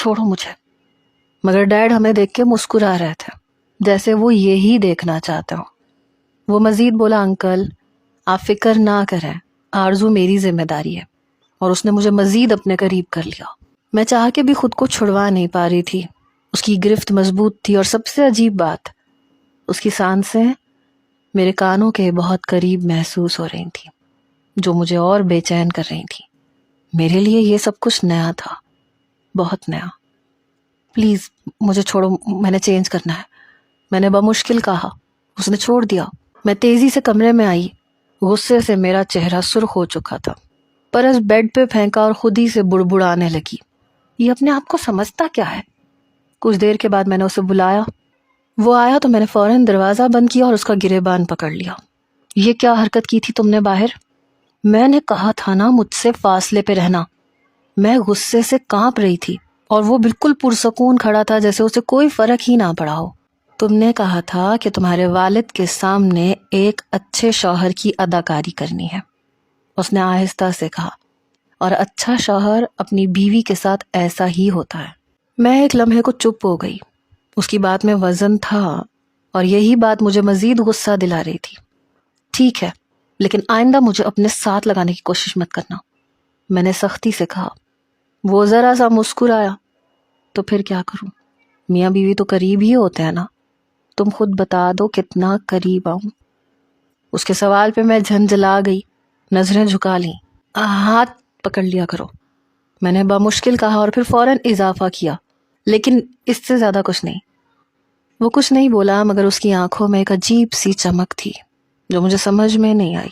چھوڑو مجھے۔ مگر ڈیڈ ہمیں دیکھ کے مسکرا رہے تھے جیسے وہ یہی دیکھنا چاہتے ہوں۔ وہ مزید بولا، انکل آپ فکر نہ کریں، آرزو میری ذمہ داری ہے۔ اور اس نے مجھے مزید اپنے قریب کر لیا۔ میں چاہ کے بھی خود کو چھڑوا نہیں پا رہی تھی۔ اس کی گرفت مضبوط تھی، اور سب سے عجیب بات، اس کی سانسیں میرے کانوں کے بہت قریب محسوس ہو رہی تھیں، جو مجھے اور بے چین کر رہی تھیں۔ میرے لیے یہ سب کچھ نیا تھا، بہت نیا۔ پلیز مجھے چھوڑو، میں نے چینج کرنا ہے، میں نے بمشکل کہا۔ اس نے چھوڑ دیا۔ میں تیزی سے کمرے میں آئی۔ غصے سے میرا چہرہ سرخ ہو چکا تھا۔ پرس بیڈ پہ پھینکا اور خود ہی سے بڑبڑانے لگی، یہ اپنے آپ کو سمجھتا کیا ہے؟ کچھ دیر کے بعد میں نے اسے بلایا۔ وہ آیا تو میں نے فوراً دروازہ بند کیا اور اس کا گریبان پکڑ لیا۔ یہ کیا حرکت کی تھی تم نے باہر؟ میں نے کہا تھا نا مجھ سے فاصلے پہ رہنا۔ میں غصے سے کانپ رہی تھی اور وہ بالکل پرسکون کھڑا تھا جیسے اسے کوئی فرق ہی نہ پڑا ہو۔ تم نے کہا تھا کہ تمہارے والد کے سامنے ایک اچھے شوہر کی اداکاری کرنی ہے، اس نے آہستہ سے کہا، اور اچھا شوہر اپنی بیوی کے ساتھ ایسا ہی ہوتا ہے۔ میں ایک لمحے کو چپ ہو گئی۔ اس کی بات میں وزن تھا اور یہی بات مجھے مزید غصہ دلا رہی تھی۔ ٹھیک ہے، لیکن آئندہ مجھے اپنے ساتھ لگانے کی کوشش مت کرنا، میں نے سختی سے کہا۔ وہ ذرا سا مسکرایا۔ تو پھر کیا کروں؟ میاں بیوی تو قریب ہی ہوتے ہیں نا، تم خود بتا دو کتنا قریب آؤں؟ اس کے سوال پہ میں جھنجھلا گئی، نظریں جھکا لیں۔ ہاتھ پکڑ لیا کرو، میں نے بمشکل کہا اور پھر فوراً اضافہ کیا، لیکن اس سے زیادہ کچھ نہیں۔ وہ کچھ نہیں بولا، مگر اس کی آنکھوں میں ایک عجیب سی چمک تھی جو مجھے سمجھ میں نہیں آئی۔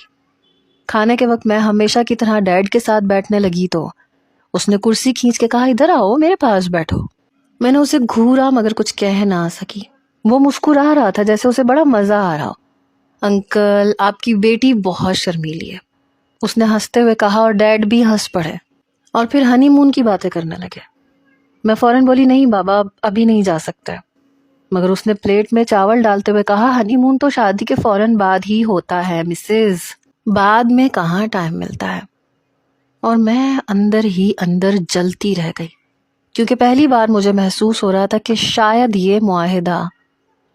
کھانے کے وقت میں ہمیشہ کی طرح ڈیڈ کے ساتھ بیٹھنے لگی تو اس نے کرسی کھینچ کے کہا، ادھر آؤ، میرے پاس بیٹھو۔ میں نے اسے گھورا مگر کچھ کہہ نہ سکی۔ وہ مسکرا رہا تھا جیسے اسے بڑا مزہ آ رہا ہو۔ انکل آپ کی بیٹی بہت شرمیلی ہے، اس نے ہنستے ہوئے کہا، اور ڈیڈ بھی ہنس پڑے اور پھر ہنی مون کی باتیں کرنے لگے۔ میں فوراً بولی، نہیں بابا ابھی نہیں جا سکتے، مگر اس نے پلیٹ میں چاول ڈالتے ہوئے کہا، ہنی مون تو شادی کے فوراً بعد ہی ہوتا ہے مسز، بعد میں کہاں ٹائم ملتا ہے۔ اور میں اندر ہی اندر جلتی رہ گئی، کیونکہ پہلی بار مجھے محسوس ہو رہا تھا کہ شاید یہ معاہدہ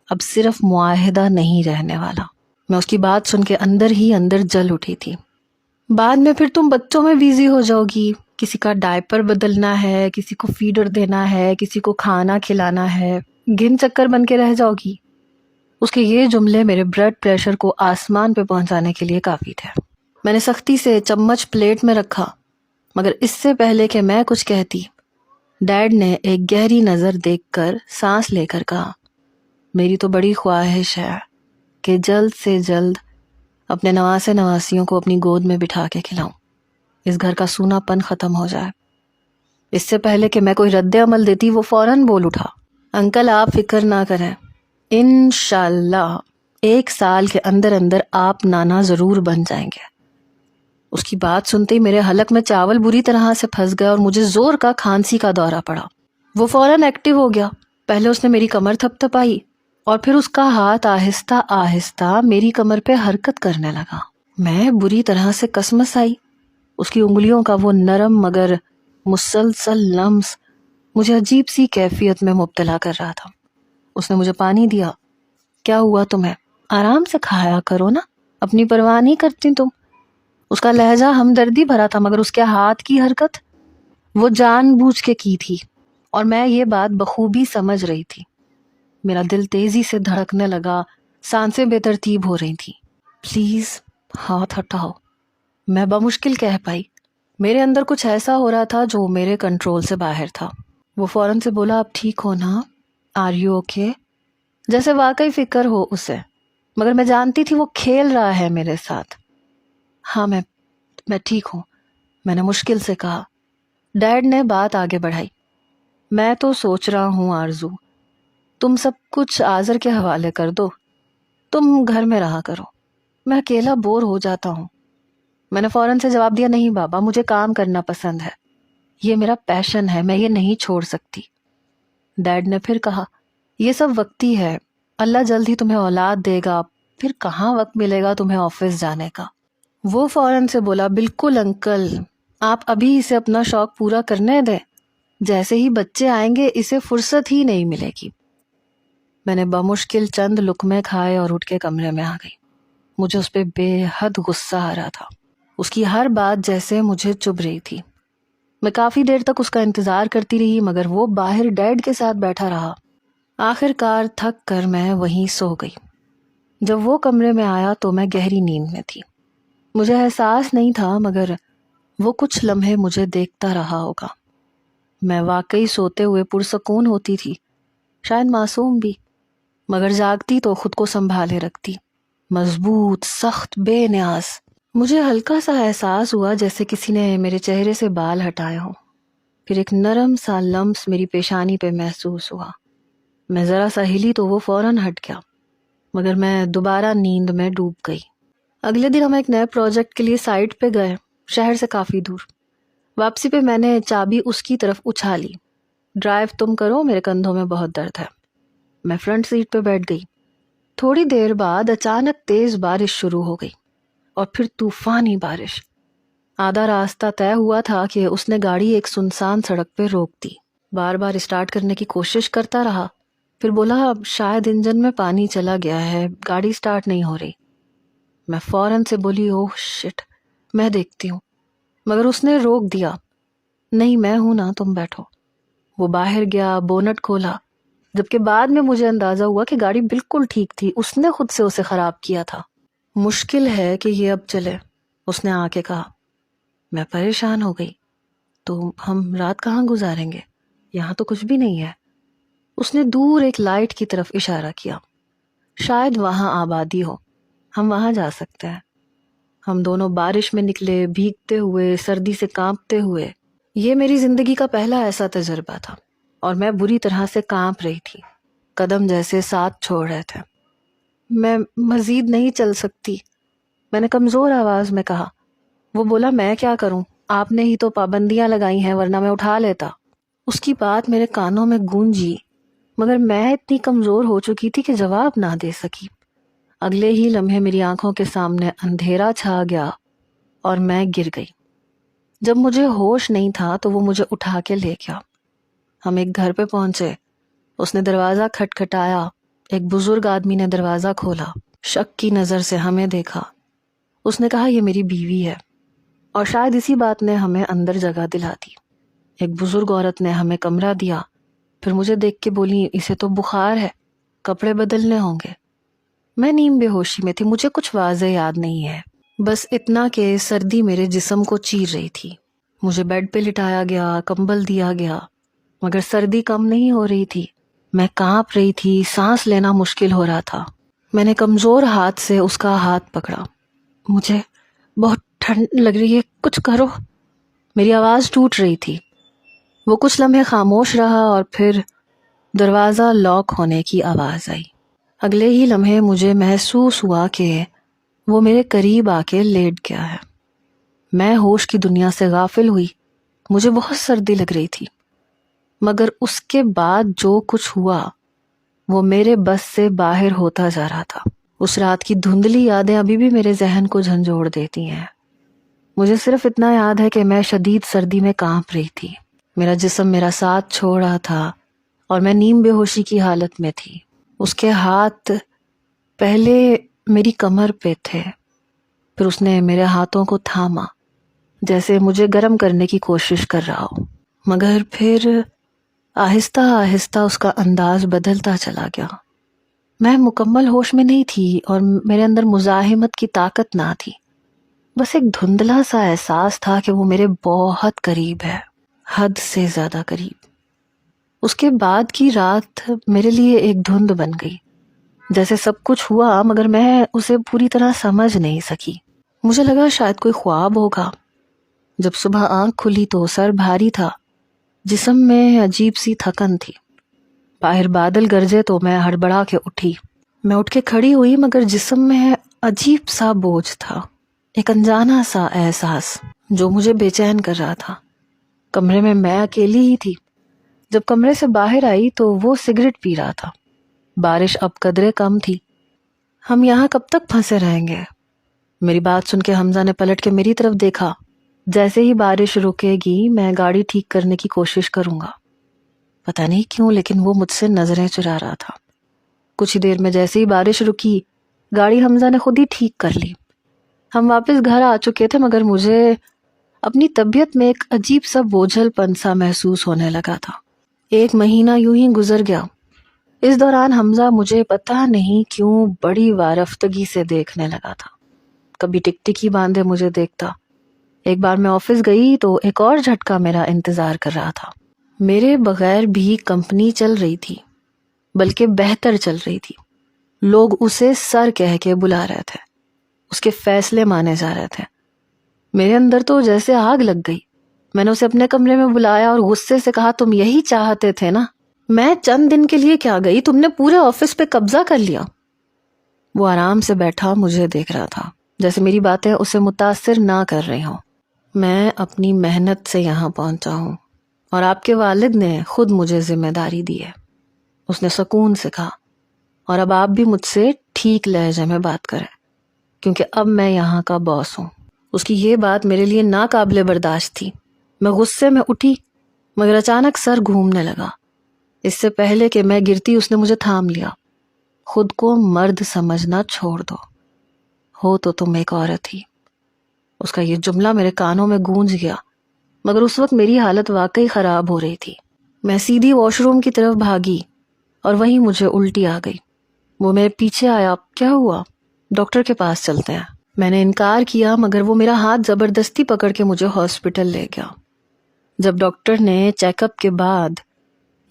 اب صرف معاہدہ نہیں رہنے والا۔ میں اس کی بات سن کے اندر ہی اندر جل اٹھی تھی۔ بعد میں پھر تم بچوں میں بیزی ہو جاؤ گی، کسی کا ڈائپر بدلنا ہے، کسی کو فیڈر دینا ہے، کسی کو کھانا کھلانا ہے، گن چکر بن کے رہ جاؤ گی۔ اس کے یہ جملے میرے بلڈ پریشر کو آسمان پہ پہنچانے کے لیے کافی تھے۔ میں نے سختی سے چمچ پلیٹ میں رکھا، مگر اس سے پہلے کہ میں کچھ کہتی، ڈیڈ نے ایک گہری نظر دیکھ کر سانس لے کر کہا، میری تو بڑی خواہش ہے کہ جلد سے جلد اپنے نواسے نواسیوں کو اپنی گود میں بٹھا کے کھلاؤں، اس گھر کا سونا پن ختم ہو جائے۔ اس سے پہلے کہ میں کوئی رد عمل دیتی وہ فوراً بول اٹھا، انکل آپ فکر نہ کریں، انشاءاللہ 1 سال کے اندر اندر آپ نانا ضرور بن جائیں گے۔ اس کی بات سنتے ہی میرے حلق میں چاول بری طرح سے پھنس گیا اور مجھے زور کا کھانسی کا دورہ پڑا۔ وہ فوراً ایکٹیو ہو گیا۔ پہلے اس نے میری کمر تھپ تھپائی اور پھر اس کا ہاتھ آہستہ آہستہ میری کمر پہ حرکت کرنے لگا۔ میں بری طرح سے کسمس آئی۔ اس کی انگلیوں کا وہ نرم مگر مسلسل لمس مجھے عجیب سی کیفیت میں مبتلا کر رہا تھا۔ اس نے مجھے پانی دیا۔ کیا ہوا تمہیں؟ آرام سے کھایا کرو نا، اپنی پرواہ نہیں کرتی تم۔ اس کا لہجہ ہمدردی بھرا تھا، مگر اس کے ہاتھ کی حرکت وہ جان بوجھ کے کی تھی، اور میں یہ بات بخوبی سمجھ رہی تھی۔ میرا دل تیزی سے دھڑکنے لگا، سانسیں بے ترتیب ہو رہی تھیں۔ پلیز ہاتھ ہٹاؤ، میں بمشکل کہہ پائی۔ میرے اندر کچھ ایسا ہو رہا تھا جو میرے کنٹرول سے باہر تھا۔ وہ فوراً سے بولا، آپ ٹھیک ہو نا؟ Are you okay? جیسے واقعی فکر ہو اسے، مگر میں جانتی تھی وہ کھیل رہا ہے میرے ساتھ۔ ہاں میں ٹھیک ہوں، میں نے مشکل سے کہا۔ ڈیڈ نے بات آگے بڑھائی، میں تو سوچ رہا ہوں آرزو، تم سب کچھ آذر کے حوالے کر دو، تم گھر میں رہا کرو، میں اکیلا بور ہو جاتا ہوں۔ میں نے فوراً سے جواب دیا، نہیں بابا مجھے کام کرنا پسند ہے، یہ میرا پیشن ہے، میں یہ نہیں چھوڑ سکتی۔ ڈیڈ نے پھر کہا، یہ سب وقتی ہے، اللہ جلد ہی تمہیں اولاد دے گا، پھر کہاں وقت ملے گا تمہیں آفس جانے کا۔ وہ فوراً سے بولا، بالکل انکل، آپ ابھی اسے اپنا شوق پورا کرنے دیں، جیسے ہی بچے آئیں گے اسے فرصت ہی نہیں ملے گی۔ میں نے بمشکل چند لقمے کھائے اور اٹھ کے کمرے میں آ گئی۔ مجھے اس پہ بے حد غصہ آ رہا تھا۔ اس کی ہر بات جیسے مجھے چبھ رہی تھی۔ میں کافی دیر تک اس کا انتظار کرتی رہی مگر وہ باہر ڈیڈ کے ساتھ بیٹھا رہا۔ آخر کار تھک کر میں وہیں سو گئی۔ جب وہ کمرے میں آیا تو میں گہری نیند میں تھی۔ مجھے احساس نہیں تھا مگر وہ کچھ لمحے مجھے دیکھتا رہا ہوگا۔ میں واقعی سوتے ہوئے پرسکون ہوتی تھی، شاید معصوم بھی، مگر جاگتی تو خود کو سنبھالے رکھتی، مضبوط، سخت، بے نیاز۔ مجھے ہلکا سا احساس ہوا جیسے کسی نے میرے چہرے سے بال ہٹائے ہوں، پھر ایک نرم سا لمس میری پیشانی پہ محسوس ہوا۔ میں ذرا سا ہلی تو وہ فوراً ہٹ گیا، مگر میں دوبارہ نیند میں ڈوب گئی۔ اگلے دن ہم ایک نئے پروجیکٹ کے لیے سائٹ پہ گئے، شہر سے کافی دور۔ واپسی پہ میں نے چابی اس کی طرف اچھالی۔ ڈرائیو تم کرو، میرے کندھوں میں بہت درد ہے۔ میں فرنٹ سیٹ پہ بیٹھ گئی۔ تھوڑی دیر بعد اچانک تیز بارش شروع ہو گئی اور پھر طوفانی بارش۔ آدھا راستہ طے ہوا تھا کہ اس نے گاڑی ایک سنسان سڑک پہ روک دی۔ بار بار اسٹارٹ کرنے کی کوشش کرتا رہا، پھر بولا شاید انجن میں پانی چلا گیا ہے، گاڑی اسٹارٹ نہیں ہو رہی۔ میں فوراً سے بولی اوہ شٹ، میں دیکھتی ہوں، مگر اس نے روک دیا۔ نہیں میں ہوں نا، تم بیٹھو۔ وہ باہر گیا، بونٹ کھولا، جبکہ بعد میں مجھے اندازہ ہوا کہ گاڑی بالکل ٹھیک تھی، اس نے خود سے اسے خراب کیا تھا۔ مشکل ہے کہ یہ اب چلے، اس نے آ کے کہا۔ میں پریشان ہو گئی، تو ہم رات کہاں گزاریں گے؟ یہاں تو کچھ بھی نہیں ہے۔ اس نے دور ایک لائٹ کی طرف اشارہ کیا، شاید وہاں آبادی ہو، ہم وہاں جا سکتے ہیں۔ ہم دونوں بارش میں نکلے، بھیگتے ہوئے، سردی سے کانپتے ہوئے۔ یہ میری زندگی کا پہلا ایسا تجربہ تھا اور میں بری طرح سے کانپ رہی تھی، قدم جیسے ساتھ چھوڑ رہے تھے۔ میں مزید نہیں چل سکتی، میں نے کمزور آواز میں کہا۔ وہ بولا میں کیا کروں، آپ نے ہی تو پابندیاں لگائی ہیں ورنہ میں اٹھا لیتا۔ اس کی بات میرے کانوں میں گونجی مگر میں اتنی کمزور ہو چکی تھی کہ جواب نہ دے سکی۔ اگلے ہی لمحے میری آنکھوں کے سامنے اندھیرا چھا گیا اور میں گر گئی۔ جب مجھے ہوش نہیں تھا تو وہ مجھے اٹھا کے لے گیا۔ ہم ایک گھر پہ پہنچے، اس نے دروازہ کھٹکھٹایا، ایک بزرگ آدمی نے دروازہ کھولا، شک کی نظر سے ہمیں دیکھا۔ اس نے کہا یہ میری بیوی ہے، اور شاید اسی بات نے ہمیں اندر جگہ دلا دی۔ ایک بزرگ عورت نے ہمیں کمرہ دیا، پھر مجھے دیکھ کے بولی اسے تو بخار ہے، کپڑے بدلنے ہوں گے۔ میں نیم بے ہوشی میں تھی، مجھے کچھ واضح یاد نہیں ہے، بس اتنا کہ سردی میرے جسم کو چیر رہی تھی۔ مجھے بیڈ پہ لٹایا گیا، کمبل دیا گیا، مگر سردی کم نہیں ہو رہی تھی۔ میں کانپ رہی تھی، سانس لینا مشکل ہو رہا تھا۔ میں نے کمزور ہاتھ سے اس کا ہاتھ پکڑا۔ مجھے بہت ٹھنڈ لگ رہی ہے، کچھ کرو۔ میری آواز ٹوٹ رہی تھی۔ وہ کچھ لمحے خاموش رہا اور پھر دروازہ لاک ہونے کی آواز آئی۔ اگلے ہی لمحے مجھے محسوس ہوا کہ وہ میرے قریب آ کے لیٹ گیا ہے۔ میں ہوش کی دنیا سے غافل ہوئی۔ مجھے بہت سردی لگ رہی تھی، مگر اس کے بعد جو کچھ ہوا وہ میرے بس سے باہر ہوتا جا رہا تھا۔ اس رات کی دھندلی یادیں ابھی بھی میرے ذہن کو جھنجھوڑ دیتی ہیں۔ مجھے صرف اتنا یاد ہے کہ میں شدید سردی میں کانپ رہی تھی، میرا جسم میرا ساتھ چھوڑ رہا تھا اور میں نیم بے ہوشی کی حالت میں تھی۔ اس کے ہاتھ پہلے میری کمر پہ تھے، پھر اس نے میرے ہاتھوں کو تھاما جیسے مجھے گرم کرنے کی کوشش کر رہا ہو، مگر پھر آہستہ آہستہ اس کا انداز بدلتا چلا گیا۔ میں مکمل ہوش میں نہیں تھی اور میرے اندر مزاحمت کی طاقت نہ تھی، بس ایک دھندلا سا احساس تھا کہ وہ میرے بہت قریب ہے، حد سے زیادہ قریب۔ اس کے بعد کی رات میرے لیے ایک دھند بن گئی، جیسے سب کچھ ہوا مگر میں اسے پوری طرح سمجھ نہیں سکی۔ مجھے لگا شاید کوئی خواب ہوگا۔ جب صبح آنکھ کھلی تو سر بھاری تھا، جسم میں عجیب سی تھکن تھی۔ باہر بادل گرجے تو میں ہڑبڑا کے اٹھی۔ میں اٹھ کے کھڑی ہوئی مگر جسم میں عجیب سا بوجھ تھا، ایک انجانا سا احساس جو مجھے بے چین کر رہا تھا۔ کمرے میں اکیلی ہی تھی۔ جب کمرے سے باہر آئی تو وہ سگریٹ پی رہا تھا۔ بارش اب قدرے کم تھی۔ ہم یہاں کب تک پھنسے رہیں گے؟ میری بات سن کے حمزہ نے پلٹ کے میری طرف دیکھا۔ جیسے ہی بارش رکے گی میں گاڑی ٹھیک کرنے کی کوشش کروں گا. پتہ نہیں کیوں لیکن وہ مجھ سے نظریں چرا رہا تھا. کچھ ہی دیر میں جیسے ہی بارش رکی گاڑی حمزہ نے خود ہی ٹھیک کر لی. ہم واپس گھر آ چکے تھے مگر مجھے اپنی طبیعت میں ایک عجیب سا بوجھل پن سا محسوس ہونے لگا تھا. 1 مہینہ یوں ہی گزر گیا. اس دوران حمزہ مجھے پتہ نہیں کیوں بڑی وارفتگی سے دیکھنے لگا تھا. کبھی ٹکٹکی باندھے مجھے دیکھتا. ایک بار میں آفس گئی تو ایک اور جھٹکا میرا انتظار کر رہا تھا. میرے بغیر بھی کمپنی چل رہی تھی بلکہ بہتر چل رہی تھی. لوگ اسے سر کہہ کے بلا رہے تھے. اس کے فیصلے مانے جا رہے تھے. میرے اندر تو جیسے آگ لگ گئی. میں نے اسے اپنے کمرے میں بلایا اور غصے سے کہا تم یہی چاہتے تھے نا. میں چند دن کے لیے کیا گئی, تم نے پورے آفس پہ قبضہ کر لیا. وہ آرام سے بیٹھا مجھے دیکھ رہا تھا جیسے میری باتیں اسے متاثر نہ کر رہی ہوں. میں اپنی محنت سے یہاں پہنچا ہوں اور آپ کے والد نے خود مجھے ذمہ داری دی ہے. اس نے سکون سے کہا. اور اب آپ بھی مجھ سے ٹھیک لہجے میں بات کریں کیونکہ اب میں یہاں کا باس ہوں. اس کی یہ بات میرے لیے ناقابل برداشت تھی. میں غصے میں اٹھی مگر اچانک سر گھومنے لگا. اس سے پہلے کہ میں گرتی اس نے مجھے تھام لیا. خود کو مرد سمجھنا چھوڑ دو, ہو تو تم ایک عورت ہی. اس کا یہ جملہ میرے کانوں میں گونج گیا مگر اس وقت میری حالت واقعی خراب ہو رہی تھی. میں سیدھی واش روم کی طرف بھاگی اور وہیں مجھے الٹی آ گئی. وہ میرے پیچھے آیا. کیا ہوا؟ ڈاکٹر کے پاس چلتے ہیں. میں نے انکار کیا مگر وہ میرا ہاتھ زبردستی پکڑ کے مجھے ہاسپٹل لے گیا. جب ڈاکٹر نے چیک اپ کے بعد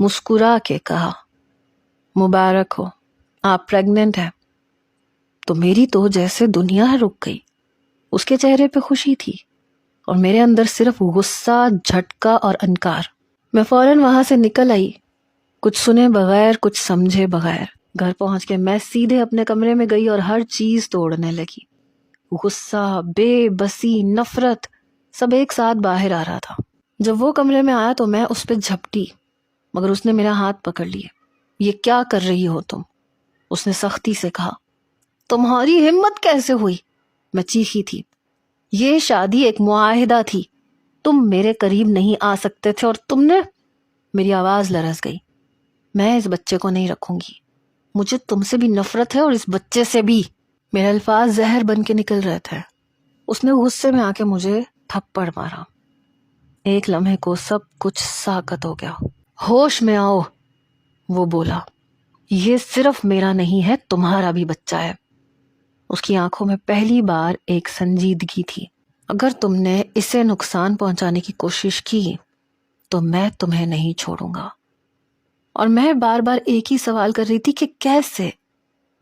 مسکرا کے کہا مبارک ہو آپ پریگننٹ ہیں, تو میری تو جیسے دنیا رک گئی. اس کے چہرے پہ خوشی تھی اور میرے اندر صرف غصہ, جھٹکا اور انکار. میں فوراً وہاں سے نکل آئی, کچھ سنے بغیر, کچھ سمجھے بغیر. گھر پہنچ کے میں سیدھے اپنے کمرے میں گئی اور ہر چیز توڑنے لگی. غصہ, بے بسی, نفرت سب ایک ساتھ باہر آ رہا تھا. جب وہ کمرے میں آیا تو میں اس پہ جھپٹی مگر اس نے میرا ہاتھ پکڑ لیے. یہ کیا کر رہی ہو تم؟ اس نے سختی سے کہا. تمہاری ہمت کیسے ہوئی؟ میں چیخی تھی. یہ شادی ایک معاہدہ تھی, تم میرے قریب نہیں آ سکتے تھے اور تم نے. میری آواز لرز گئی. میں اس بچے کو نہیں رکھوں گی. مجھے تم سے بھی نفرت ہے اور اس بچے سے بھی. میرے الفاظ زہر بن کے نکل رہے تھے. اس نے غصے میں آ کے مجھے تھپڑ مارا. ایک لمحے کو سب کچھ ساکت ہو گیا. ہوش میں آؤ, وہ بولا. یہ صرف میرا نہیں ہے, تمہارا بھی بچہ ہے. اس کی آنکھوں میں پہلی بار ایک سنجیدگی تھی. اگر تم نے اسے نقصان پہنچانے کی کوشش کی تو میں تمہیں نہیں چھوڑوں گا. اور میں بار بار ایک ہی سوال کر رہی تھی کہ کیسے,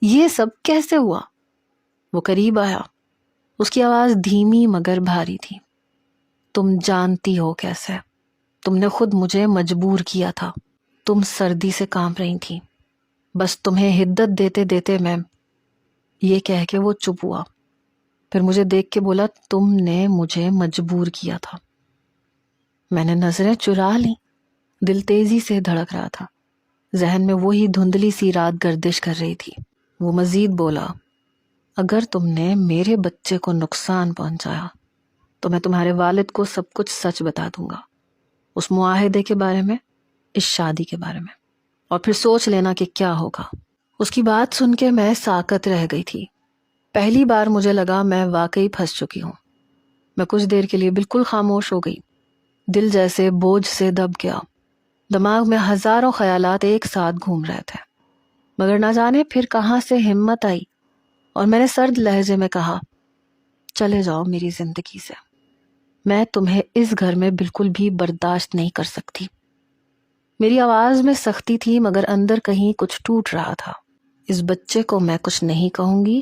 یہ سب کیسے ہوا. وہ قریب آیا. اس کی آواز دھیمی مگر بھاری تھی. تم جانتی ہو کیسے. تم نے خود مجھے مجبور کیا تھا. تم سردی سے کانپ رہی تھی. بس تمہیں ہدت دیتے دیتے میں. یہ کہہ کے وہ چپ ہوا. پھر مجھے دیکھ کے بولا تم نے مجھے مجبور کیا تھا. میں نے نظریں چرا لیں. دل تیزی سے دھڑک رہا تھا. ذہن میں وہی دھندلی سی رات گردش کر رہی تھی. وہ مزید بولا اگر تم نے میرے بچے کو نقصان پہنچایا تو میں تمہارے والد کو سب کچھ سچ بتا دوں گا. اس معاہدے کے بارے میں, اس شادی کے بارے میں, اور پھر سوچ لینا کہ کیا ہوگا. اس کی بات سن کے میں ساکت رہ گئی تھی. پہلی بار مجھے لگا میں واقعی پھنس چکی ہوں. میں کچھ دیر کے لیے بالکل خاموش ہو گئی. دل جیسے بوجھ سے دب گیا. دماغ میں ہزاروں خیالات ایک ساتھ گھوم رہے تھے مگر نہ جانے پھر کہاں سے ہمت آئی اور میں نے سرد لہجے میں کہا چلے جاؤ میری زندگی سے. میں تمہیں اس گھر میں بالکل بھی برداشت نہیں کر سکتی. میری آواز میں سختی تھی مگر اندر کہیں کچھ ٹوٹ رہا تھا. اس بچے کو میں کچھ نہیں کہوں گی.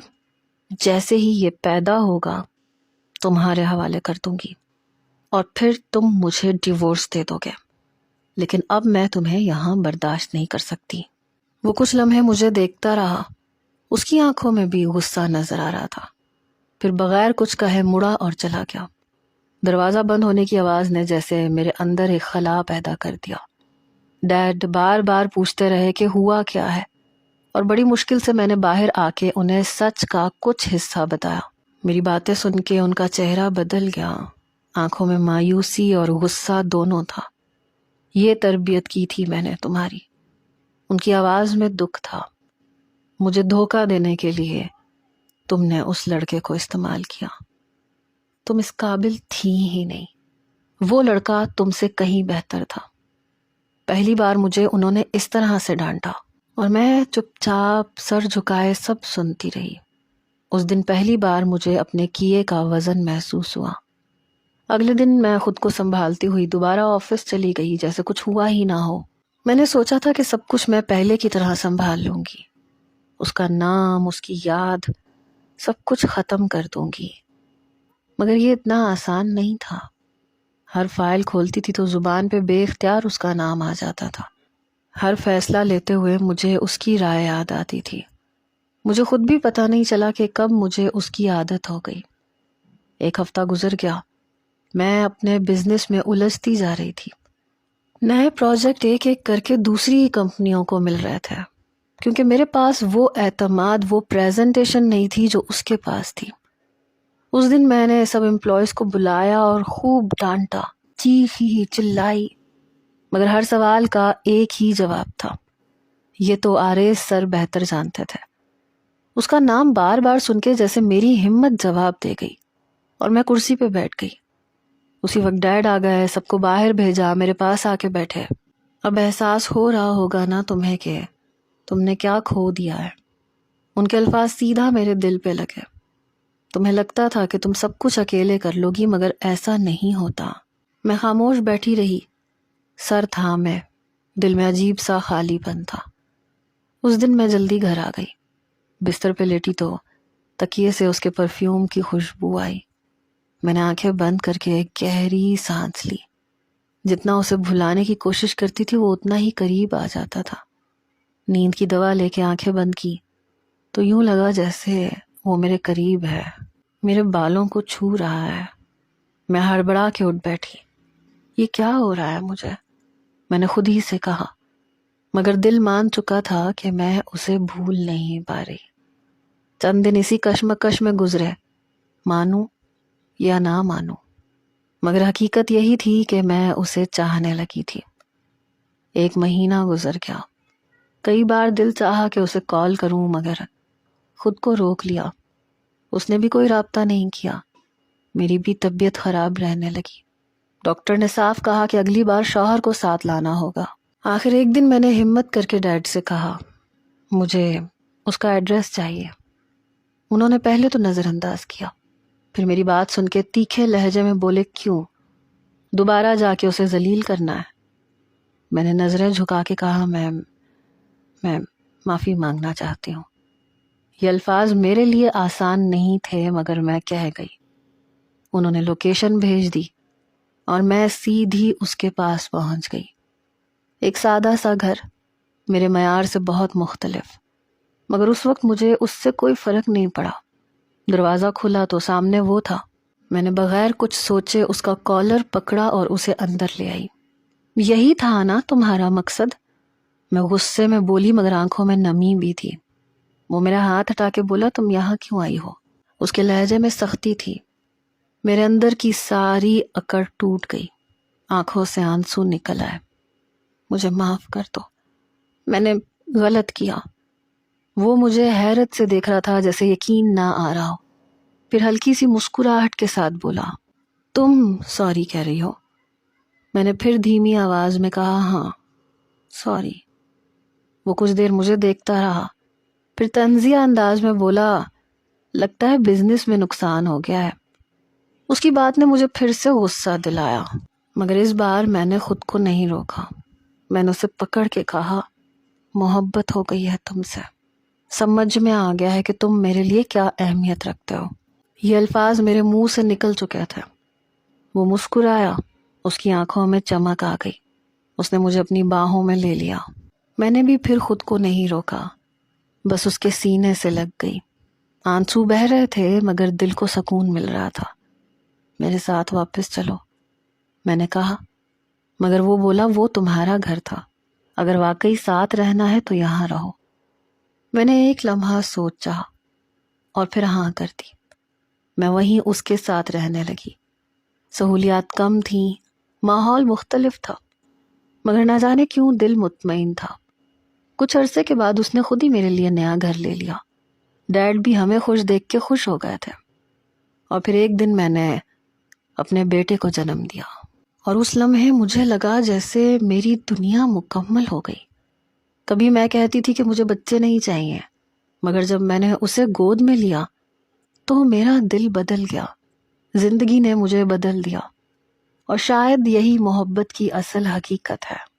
جیسے ہی یہ پیدا ہوگا تمہارے حوالے کر دوں گی اور پھر تم مجھے ڈیورس دے دو گے. لیکن اب میں تمہیں یہاں برداشت نہیں کر سکتی. وہ کچھ لمحے مجھے دیکھتا رہا. اس کی آنکھوں میں بھی غصہ نظر آ رہا تھا. پھر بغیر کچھ کہے مڑا اور چلا گیا. دروازہ بند ہونے کی آواز نے جیسے میرے اندر ایک خلا پیدا کر دیا. ڈیڈ بار بار پوچھتے رہے کہ ہوا کیا ہے اور بڑی مشکل سے میں نے باہر آ کے انہیں سچ کا کچھ حصہ بتایا. میری باتیں سن کے ان کا چہرہ بدل گیا آنکھوں میں مایوسی اور غصہ دونوں تھا۔ یہ تربیت کی تھی میں نے تمہاری۔ ان کی آواز میں دکھ تھا۔ مجھے دھوکہ دینے کے لیے تم نے اس لڑکے کو استعمال کیا۔ تم اس قابل تھی ہی نہیں۔ وہ لڑکا تم سے کہیں بہتر تھا۔ پہلی بار مجھے انہوں نے اس طرح سے ڈانٹا اور میں چپ چاپ سر جھکائے سب سنتی رہی۔ اس دن پہلی بار مجھے اپنے کیے کا وزن محسوس ہوا۔ اگلے دن میں خود کو سنبھالتی ہوئی دوبارہ آفس چلی گئی جیسے کچھ ہوا ہی نہ ہو۔ میں نے سوچا تھا کہ سب کچھ میں پہلے کی طرح سنبھال لوں گی، اس کا نام، اس کی یاد، سب کچھ ختم کر دوں گی، مگر یہ اتنا آسان نہیں تھا۔ ہر فائل کھولتی تھی تو زبان پہ بے اختیار اس کا نام آ جاتا تھا۔ ہر فیصلہ لیتے ہوئے مجھے اس کی رائے یاد آتی تھی۔ مجھے خود بھی پتہ نہیں چلا کہ کب مجھے اس کی عادت ہو گئی۔ ایک ہفتہ گزر گیا، میں اپنے بزنس میں الجھتی جا رہی تھی۔ نئے پروجیکٹ ایک ایک کر کے دوسری کمپنیوں کو مل رہے تھے، کیونکہ میرے پاس وہ اعتماد، وہ پریزنٹیشن نہیں تھی جو اس کے پاس تھی۔ اس دن میں نے سب امپلائیز کو بلایا اور خوب ڈانٹا، چیخی، چلائی، مگر ہر سوال کا ایک ہی جواب تھا۔ یہ تو آریز سر بہتر جانتے تھے۔ اس کا نام بار بار سن کے جیسے میری ہمت جواب دے گئی اور میں کرسی پہ بیٹھ گئی۔ اسی وقت ڈیڈ آ گئے، سب کو باہر بھیجا، میرے پاس آ کے بیٹھے۔ اب احساس ہو رہا ہوگا نا تمہیں کہ تم نے کیا کھو دیا ہے۔ ان کے الفاظ سیدھا میرے دل پہ لگے۔ تمہیں لگتا تھا کہ تم سب کچھ اکیلے کر لو گی، مگر ایسا نہیں ہوتا۔ میں خاموش بیٹھی رہی، سر تھامے، دل میں عجیب سا خالی پن تھا۔ اس دن میں جلدی گھر آ گئی۔ بستر پہ لیٹی تو تکیے سے اس کے پرفیوم کی خوشبو آئی۔ میں نے آنکھیں بند کر کے ایک گہری سانس لی۔ جتنا اسے بھلانے کی کوشش کرتی تھی وہ اتنا ہی قریب آ جاتا تھا۔ نیند کی دوا لے کے آنکھیں بند کی تو یوں لگا جیسے وہ میرے قریب ہے، میرے بالوں کو چھو رہا ہے۔ میں ہڑبڑا کے اٹھ بیٹھی۔ یہ کیا ہو رہا ہے مجھے؟ میں نے خود ہی سے کہا، مگر دل مان چکا تھا کہ میں اسے بھول نہیں پا رہی۔ چند دن اسی کشمکش میں گزرے، مانوں یا نہ مانوں، مگر حقیقت یہی تھی کہ میں اسے چاہنے لگی تھی۔ ایک مہینہ گزر گیا۔ کئی بار دل چاہا کہ اسے کال کروں، مگر خود کو روک لیا۔ اس نے بھی کوئی رابطہ نہیں کیا۔ میری بھی طبیعت خراب رہنے لگی۔ ڈاکٹر نے صاف کہا کہ اگلی بار شوہر کو ساتھ لانا ہوگا۔ آخر ایک دن میں نے ہمت کر کے ڈیڈ سے کہا، مجھے اس کا ایڈریس چاہیے۔ انہوں نے پہلے تو نظر انداز کیا، پھر میری بات سن کے تیکھے لہجے میں بولے، کیوں؟ دوبارہ جا کے اسے ذلیل کرنا ہے؟ میں نے نظریں جھکا کے کہا، میں معافی مانگنا چاہتی ہوں۔ یہ الفاظ میرے لیے آسان نہیں تھے، مگر میں کہہ گئی۔ انہوں نے لوکیشن بھیج دی اور میں سیدھی اس کے پاس پہنچ گئی۔ ایک سادہ سا گھر، میرے معیار سے بہت مختلف، مگر اس وقت مجھے اس سے کوئی فرق نہیں پڑا۔ دروازہ کھلا تو سامنے وہ تھا۔ میں نے بغیر کچھ سوچے اس کا کالر پکڑا اور اسے اندر لے آئی۔ یہی تھا نا تمہارا مقصد؟ میں غصے میں بولی، مگر آنکھوں میں نمی بھی تھی۔ وہ میرا ہاتھ ہٹا کے بولا، تم یہاں کیوں آئی ہو؟ اس کے لہجے میں سختی تھی۔ میرے اندر کی ساری اکڑ ٹوٹ گئی، آنکھوں سے آنسو نکل آئے۔ مجھے معاف کر دو، میں نے غلط کیا۔ وہ مجھے حیرت سے دیکھ رہا تھا جیسے یقین نہ آ رہا ہو، پھر ہلکی سی مسکراہٹ کے ساتھ بولا، تم سوری کہہ رہی ہو؟ میں نے پھر دھیمی آواز میں کہا، ہاں سوری۔ وہ کچھ دیر مجھے دیکھتا رہا، پھر طنزیہ انداز میں بولا، لگتا ہے بزنس میں نقصان ہو گیا ہے۔ اس کی بات نے مجھے پھر سے غصہ دلایا، مگر اس بار میں نے خود کو نہیں روکا۔ میں نے اسے پکڑ کے کہا، محبت ہو گئی ہے تم سے، سمجھ میں آ گیا ہے کہ تم میرے لیے کیا اہمیت رکھتے ہو۔ یہ الفاظ میرے منہ سے نکل چکے تھے۔ وہ مسکرایا، اس کی آنکھوں میں چمک آ گئی۔ اس نے مجھے اپنی باہوں میں لے لیا۔ میں نے بھی پھر خود کو نہیں روکا، بس اس کے سینے سے لگ گئی۔ آنسو بہہ رہے تھے مگر دل کو سکون مل رہا تھا۔ میرے ساتھ واپس چلو، میں نے کہا، مگر وہ بولا، وہ تمہارا گھر تھا، اگر واقعی ساتھ رہنا ہے تو یہاں رہو۔ میں نے ایک لمحہ سوچا اور پھر ہاں کر دی۔ میں وہیں اس کے ساتھ رہنے لگی۔ سہولیات کم تھیں، ماحول مختلف تھا، مگر نہ جانے کیوں دل مطمئن تھا۔ کچھ عرصے کے بعد اس نے خود ہی میرے لیے نیا گھر لے لیا۔ ڈیڈ بھی ہمیں خوش دیکھ کے خوش ہو گئے تھے۔ اور پھر ایک دن میں نے اپنے بیٹے کو جنم دیا، اور اس لمحے مجھے لگا جیسے میری دنیا مکمل ہو گئی۔ کبھی میں کہتی تھی کہ مجھے بچے نہیں چاہیے، مگر جب میں نے اسے گود میں لیا تو میرا دل بدل گیا، زندگی نے مجھے بدل دیا، اور شاید یہی محبت کی اصل حقیقت ہے۔